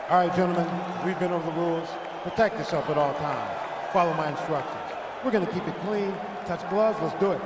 All right, gentlemen, we've been over the rules. Protect yourself at all times. Follow my instructions. We're going to keep it clean. Touch gloves. Let's do it.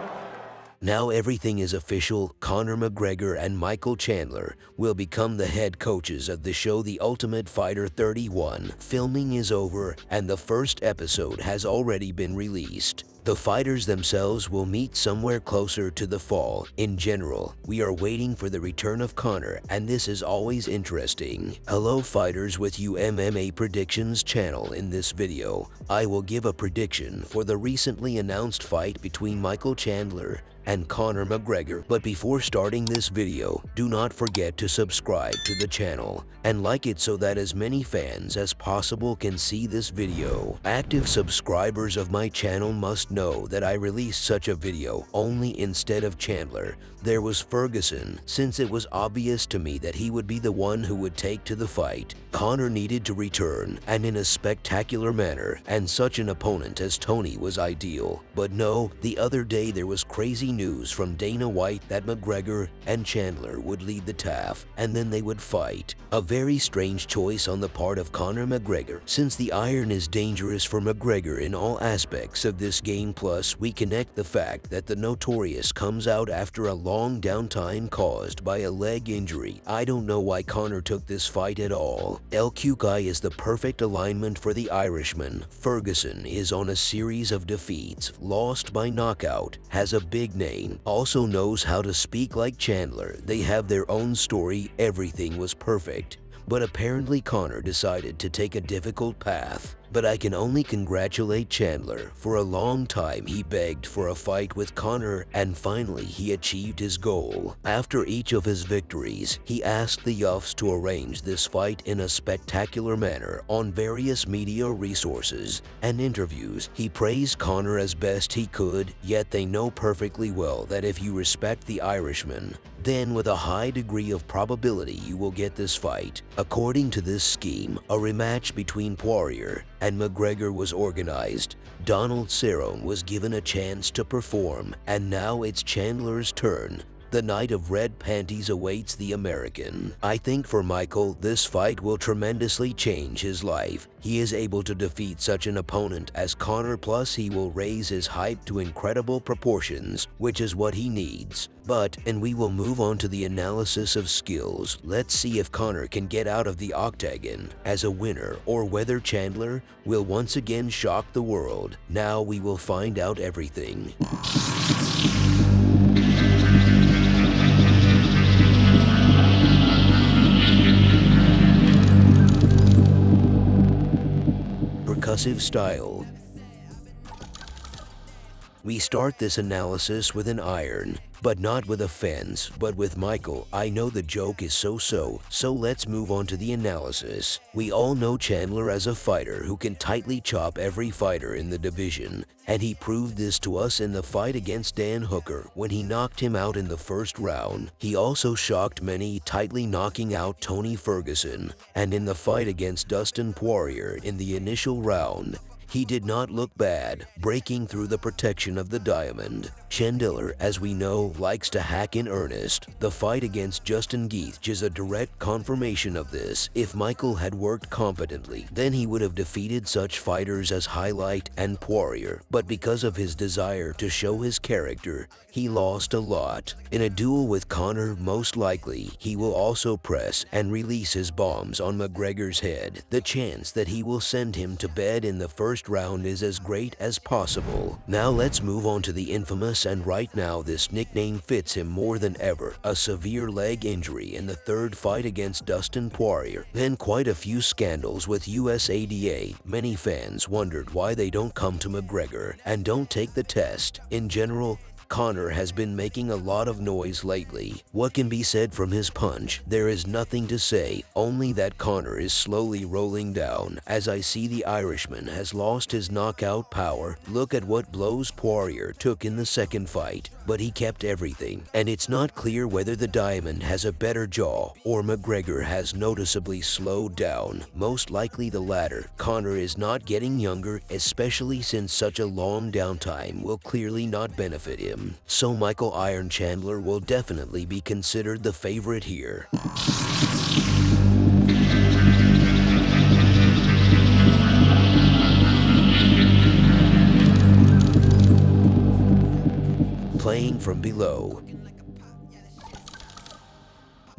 Now everything is official. Conor McGregor and Michael Chandler will become the head coaches of the show The Ultimate Fighter 31. Filming is over and the first episode has already been released. The fighters themselves will meet somewhere closer to the fall. In general, we are waiting for the return of Conor, and this is always interesting. Hello fighters, with you MMA Predictions channel. In this video, I will give a prediction for the recently announced fight between Michael Chandler and Conor McGregor. But before starting this video, do not forget to subscribe to the channel and like it so that as many fans as possible can see this video. Active subscribers of my channel must know that I released such a video only instead of Chandler. There was Ferguson, since it was obvious to me that he would be the one who would take to the fight. Conor needed to return, and in a spectacular manner, and such an opponent as Tony was ideal. But no, the other day there was crazy news from Dana White that McGregor and Chandler would lead the TAF, and then they would fight. A very strange choice on the part of Conor McGregor, since the iron is dangerous for McGregor in all aspects of this game. Plus, we connect the fact that the Notorious comes out after a long downtime caused by a leg injury. I don't know why Conor took this fight at all. LQI is the perfect alignment for the Irishman. Ferguson is on a series of defeats, lost by knockout, has a big name, also knows how to speak like Chandler. They have their own story, everything was perfect. But apparently Conor decided to take a difficult path. But I can only congratulate Chandler. For a long time he begged for a fight with Conor, and finally he achieved his goal. After each of his victories, he asked the Yuffs to arrange this fight in a spectacular manner on various media resources and interviews. He praised Conor as best he could, yet they know perfectly well that if you respect the Irishman, then with a high degree of probability you will get this fight. According to this scheme, a rematch between Poirier and McGregor was organized. Donald Cerrone was given a chance to perform, and now it's Chandler's turn. The night of red panties awaits the American. I think for Michael, this fight will tremendously change his life. He is able to defeat such an opponent as Conor, plus he will raise his hype to incredible proportions, which is what he needs. And we will move on to the analysis of skills. Let's see if Conor can get out of the octagon as a winner, or whether Chandler will once again shock the world. Now we will find out everything. Percussive style. We start this analysis with an iron, but not with a fence, but with Michael. I know the joke is so let's move on to the analysis. We all know Chandler as a fighter who can tightly chop every fighter in the division, and he proved this to us in the fight against Dan Hooker when he knocked him out in the first round. He also shocked many, tightly knocking out Tony Ferguson, and in the fight against Dustin Poirier in the initial round, he did not look bad, breaking through the protection of the diamond. Chandler, as we know, likes to hack in earnest. The fight against Justin Gaethje is a direct confirmation of this. If Michael had worked competently, then he would have defeated such fighters as Highlight and Poirier. But because of his desire to show his character, he lost a lot. In a duel with Conor, most likely, he will also press and release his bombs on McGregor's head. The chance that he will send him to bed in the first round is as great as possible. Now let's move on to the infamous, and right now this nickname fits him more than ever, a severe leg injury in the third fight against Dustin Poirier. Then quite a few scandals with USADA. Many fans wondered why they don't come to McGregor and don't take the test. In general, Conor has been making a lot of noise lately. What can be said from his punch? There is nothing to say, only that Conor is slowly rolling down. As I see, the Irishman has lost his knockout power. Look at what blows Poirier took in the second fight, but he kept everything. And it's not clear whether the Diamond has a better jaw or McGregor has noticeably slowed down. Most likely the latter. Conor is not getting younger, especially since such a long downtime will clearly not benefit him. So Michael Iron Chandler will definitely be considered the favorite here. from below.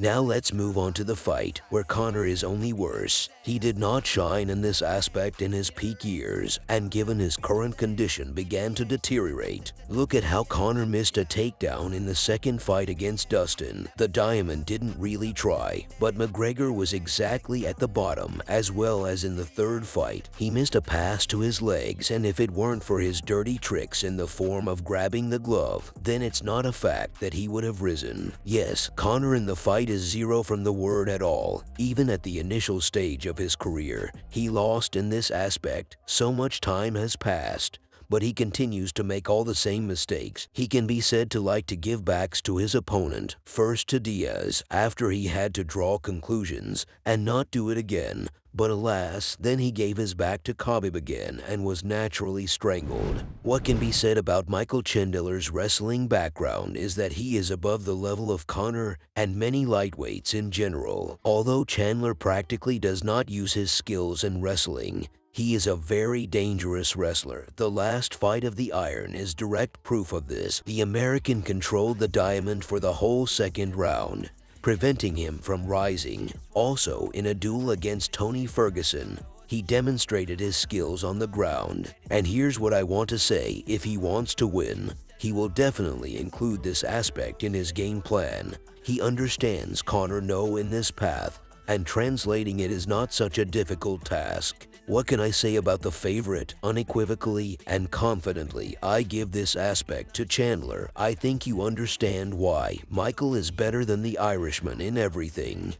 Now let's move on to the fight, where Conor is only worse. He did not shine in this aspect in his peak years, and given his current condition began to deteriorate. Look at how Conor missed a takedown in the second fight against Dustin. The Diamond didn't really try, but McGregor was exactly at the bottom, as well as in the third fight. He missed a pass to his legs, and if it weren't for his dirty tricks in the form of grabbing the glove, then it's not a fact that he would have risen. Yes, Conor in the fight is zero from the word at all. Even at the initial stage of his career, he lost in this aspect. So much time has passed, but he continues to make all the same mistakes. He can be said to like to give backs to his opponent, first to Diaz, after he had to draw conclusions, and not do it again. But alas, then he gave his back to Khabib again and was naturally strangled. What can be said about Michael Chandler's wrestling background is that he is above the level of Conor and many lightweights in general. Although Chandler practically does not use his skills in wrestling, he is a very dangerous wrestler. The last fight of the Iron is direct proof of this. The American controlled the Diamond for the whole second round, preventing him from rising. Also, in a duel against Tony Ferguson, he demonstrated his skills on the ground. And here's what I want to say: if he wants to win, he will definitely include this aspect in his game plan. He understands Conor in this path, and translating it is not such a difficult task. What can I say about the favorite? Unequivocally and confidently, I give this aspect to Chandler. I think you understand why. Michael is better than the Irishman in everything.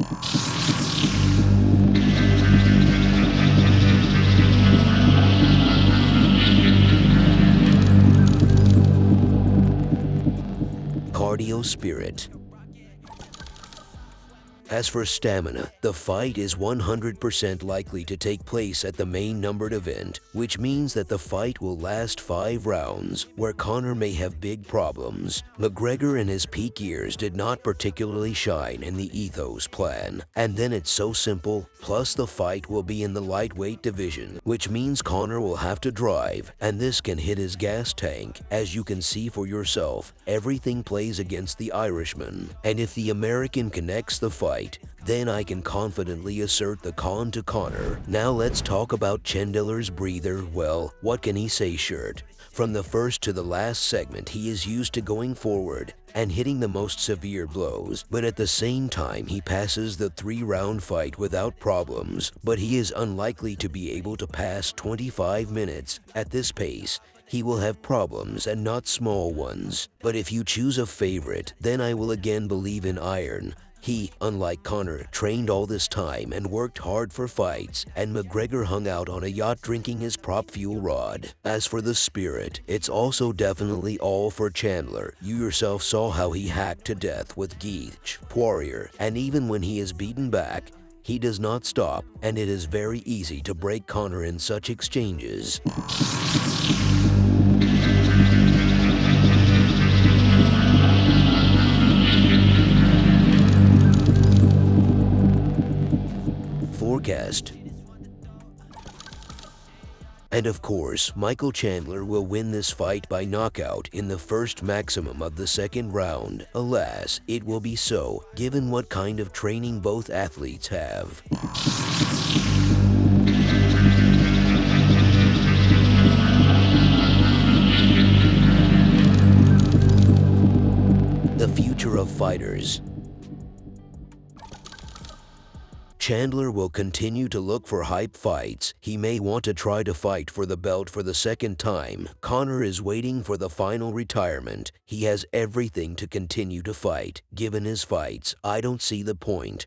Cardio spirit. As for stamina, the fight is 100% likely to take place at the main numbered event, which means that the fight will last 5 rounds, where Conor may have big problems. McGregor in his peak years did not particularly shine in the Ethos plan, and then it's so simple. Plus the fight will be in the lightweight division, which means Conor will have to drive, and this can hit his gas tank. As you can see for yourself, everything plays against the Irishman, and if the American connects the fight, then I can confidently assert the con to Conor. Now let's talk about Chandler's breather. Well, what can he say, shirt? From the first to the last segment, he is used to going forward and hitting the most severe blows, but at the same time he passes the 3-round fight without problems. But he is unlikely to be able to pass 25 minutes. At this pace, he will have problems, and not small ones. But if you choose a favorite, then I will again believe in Iron. He, unlike Conor, trained all this time and worked hard for fights, and McGregor hung out on a yacht drinking his prop fuel rod. As for the spirit, it's also definitely all for Chandler. You yourself saw how he hacked to death with Geach, Poirier, and even when he is beaten back, he does not stop, and it is very easy to break Conor in such exchanges. Forecast. And of course, Michael Chandler will win this fight by knockout in the first maximum of the second round. Alas, it will be so, given what kind of training both athletes have. The future of fighters. Chandler will continue to look for hype fights. He may want to try to fight for the belt for the second time. Conor is waiting for the final retirement. He has everything to continue to fight. Given his fights, I don't see the point.